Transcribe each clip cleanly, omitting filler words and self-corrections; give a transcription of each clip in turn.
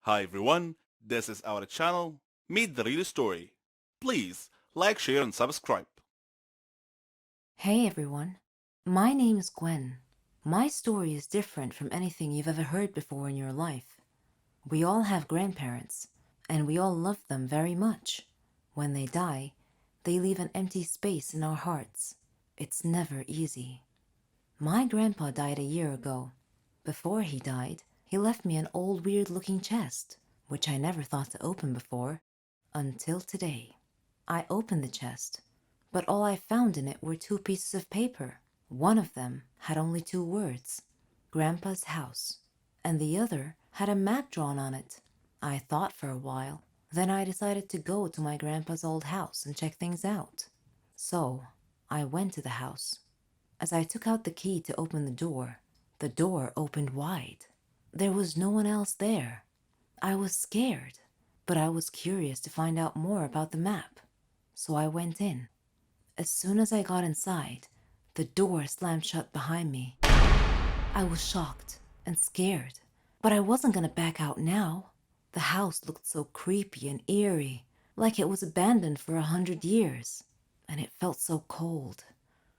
Hi everyone, this is our channel, Meet the Real Story. Please like, share and subscribe. Hey everyone, my name is Gwen. My story is different from anything you've ever heard before in your life. We all have grandparents, and we all love them very much. When they die, they leave an empty space in our hearts. It's never easy. My grandpa died a year ago. Before he died, he left me an old weird looking chest, which I never thought to open before, until today. I opened the chest, but all I found in it were two pieces of paper. One of them had only two words, Grandpa's house, and the other had a map drawn on it. I thought for a while, then I decided to go to my grandpa's old house and check things out. So I went to the house. As I took out the key to open the door opened wide. There was no one else there. I was scared, but I was curious to find out more about the map. So I went in. As soon as I got inside, the door slammed shut behind me. I was shocked and scared, but I wasn't gonna back out now. The house looked so creepy and eerie, like it was abandoned for 100 years, and it felt so cold,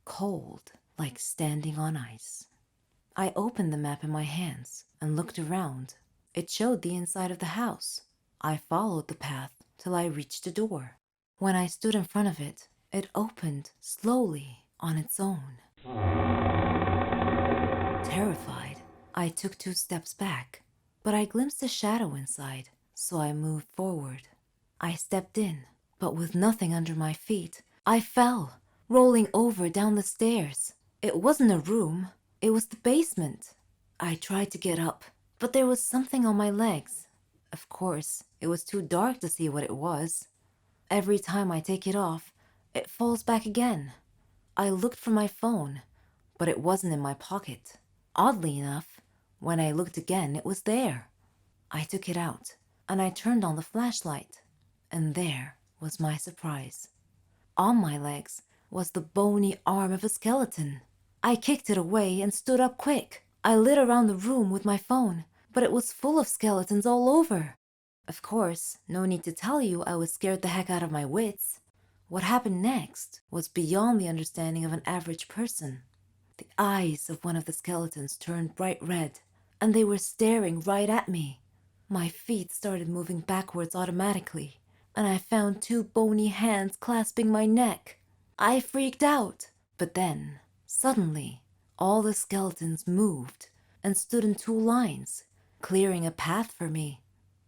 cold, like standing on ice. I opened the map in my hands and looked around. It showed the inside of the house. I followed the path till I reached the door. When I stood in front of it, it opened slowly on its own. Terrified, I took 2 steps back, but I glimpsed a shadow inside, so I moved forward. I stepped in, but with nothing under my feet, I fell, rolling over down the stairs. It wasn't a room, it was the basement. I tried to get up, but there was something on my legs. Of course, it was too dark to see what it was. Every time I take it off, it falls back again. I looked for my phone, but it wasn't in my pocket. Oddly enough, when I looked again, it was there. I took it out, and I turned on the flashlight, and there was my surprise. On my legs was the bony arm of a skeleton. I kicked it away and stood up quick. I lit around the room with my phone, but it was full of skeletons all over. Of course, no need to tell you I was scared the heck out of my wits. What happened next was beyond the understanding of an average person. The eyes of one of the skeletons turned bright red, and they were staring right at me. My feet started moving backwards automatically, and I found two bony hands clasping my neck. I freaked out, but then, suddenly, all the skeletons moved and stood in 2 lines, clearing a path for me.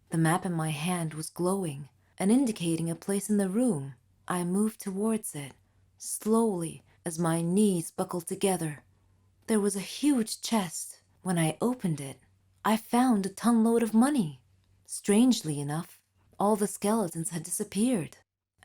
The map in my hand was glowing and indicating a place in the room. I moved towards it, slowly, as my knees buckled together. There was a huge chest. When I opened it, I found a ton-load of money. Strangely enough, all the skeletons had disappeared,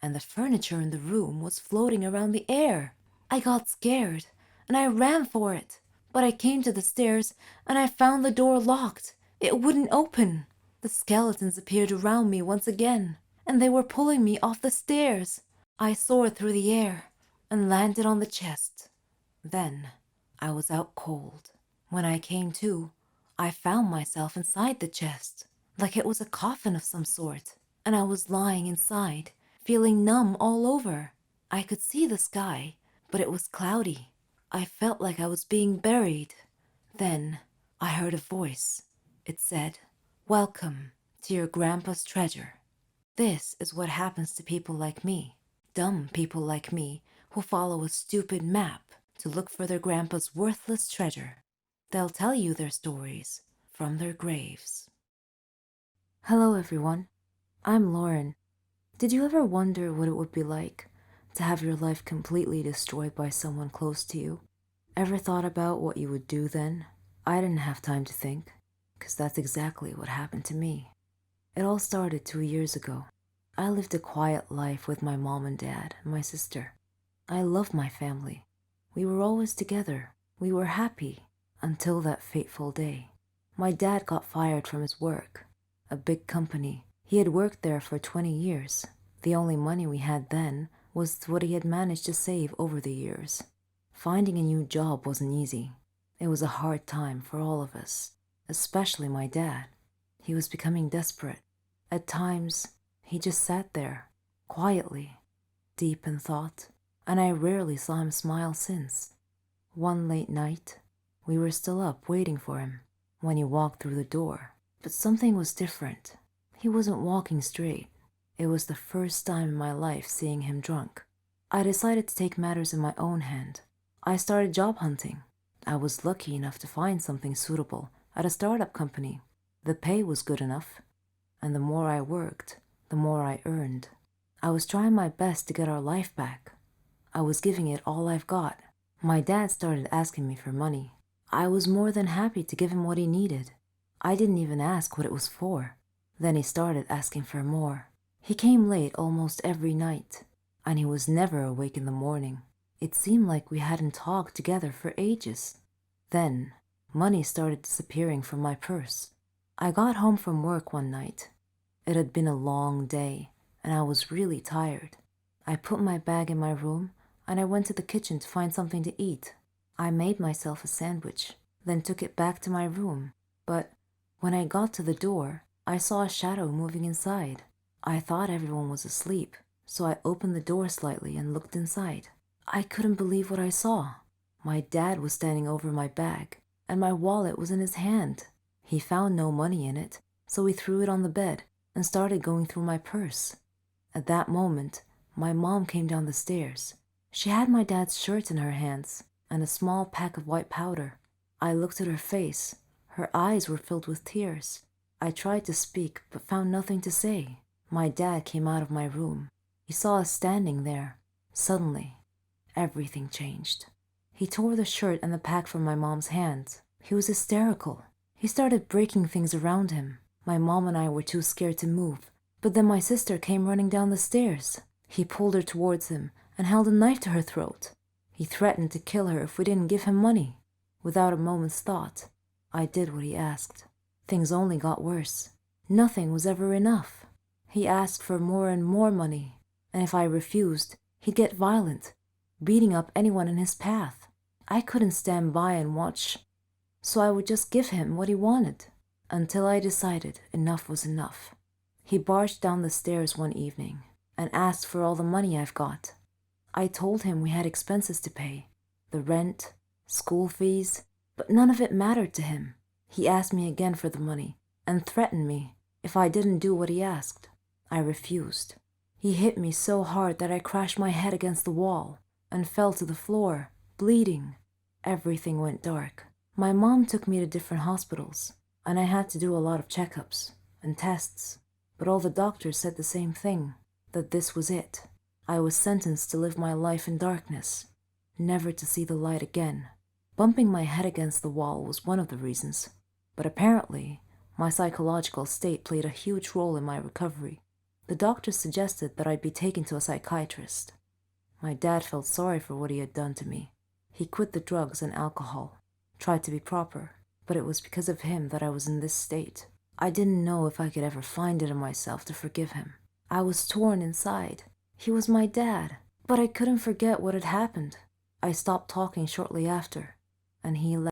and the furniture in the room was floating around the air. I got scared, and I ran for it, but I came to the stairs, and I found the door locked. It wouldn't open. The skeletons appeared around me once again, and they were pulling me off the stairs. I soared through the air and landed on the chest. Then I was out cold. When I came to, I found myself inside the chest, like it was a coffin of some sort, and I was lying inside, feeling numb all over. I could see the sky, but it was cloudy. I felt like I was being buried. Then I heard a voice. It said, "Welcome to your grandpa's treasure." This is what happens to people like me, dumb people like me who follow a stupid map to look for their grandpa's worthless treasure. They'll tell you their stories from their graves. Hello everyone, I'm Lauren. Did you ever wonder what it would be like to have your life completely destroyed by someone close to you? Ever thought about what you would do then? I didn't have time to think, because that's exactly what happened to me. It all started 2 years ago. I lived a quiet life with my mom and dad and my sister. I loved my family. We were always together. We were happy until that fateful day. My dad got fired from his work, a big company. He had worked there for 20 years. The only money we had then was what he had managed to save over the years. Finding a new job wasn't easy. It was a hard time for all of us, especially my dad. He was becoming desperate. At times, he just sat there, quietly, deep in thought, and I rarely saw him smile since. One late night, we were still up waiting for him when he walked through the door. But something was different. He wasn't walking straight. It was the first time in my life seeing him drunk. I decided to take matters in my own hand. I started job hunting. I was lucky enough to find something suitable at a startup company. The pay was good enough, and the more I worked, the more I earned. I was trying my best to get our life back. I was giving it all I've got. My dad started asking me for money. I was more than happy to give him what he needed. I didn't even ask what it was for. Then he started asking for more. He came late almost every night, and he was never awake in the morning. It seemed like we hadn't talked together for ages. Then, money started disappearing from my purse. I got home from work one night. It had been a long day, and I was really tired. I put my bag in my room, and I went to the kitchen to find something to eat. I made myself a sandwich, then took it back to my room. But when I got to the door, I saw a shadow moving inside. I thought everyone was asleep, so I opened the door slightly and looked inside. I couldn't believe what I saw. My dad was standing over my bag, and my wallet was in his hand. He found no money in it, so he threw it on the bed and started going through my purse. At that moment, my mom came down the stairs. She had my dad's shirt in her hands and a small pack of white powder. I looked at her face. Her eyes were filled with tears. I tried to speak, but found nothing to say. My dad came out of my room. He saw us standing there. Suddenly, everything changed. He tore the shirt and the pack from my mom's hands. He was hysterical. He started breaking things around him. My mom and I were too scared to move, but then my sister came running down the stairs. He pulled her towards him and held a knife to her throat. He threatened to kill her if we didn't give him money. Without a moment's thought, I did what he asked. Things only got worse. Nothing was ever enough. He asked for more and more money, and if I refused, he'd get violent, beating up anyone in his path. I couldn't stand by and watch, so I would just give him what he wanted, until I decided enough was enough. He barged down the stairs one evening and asked for all the money I've got. I told him we had expenses to pay, the rent, school fees, but none of it mattered to him. He asked me again for the money and threatened me if I didn't do what he asked. I refused. He hit me so hard that I crashed my head against the wall and fell to the floor, bleeding. Everything went dark. My mom took me to different hospitals, and I had to do a lot of checkups and tests, but all the doctors said the same thing, that this was it. I was sentenced to live my life in darkness, never to see the light again. Bumping my head against the wall was one of the reasons, but apparently my psychological state played a huge role in my recovery. The doctors suggested that I'd be taken to a psychiatrist. My dad felt sorry for what he had done to me. He quit the drugs and alcohol, tried to be proper, but it was because of him that I was in this state. I didn't know if I could ever find it in myself to forgive him. I was torn inside. He was my dad, but I couldn't forget what had happened. I stopped talking shortly after, and he left.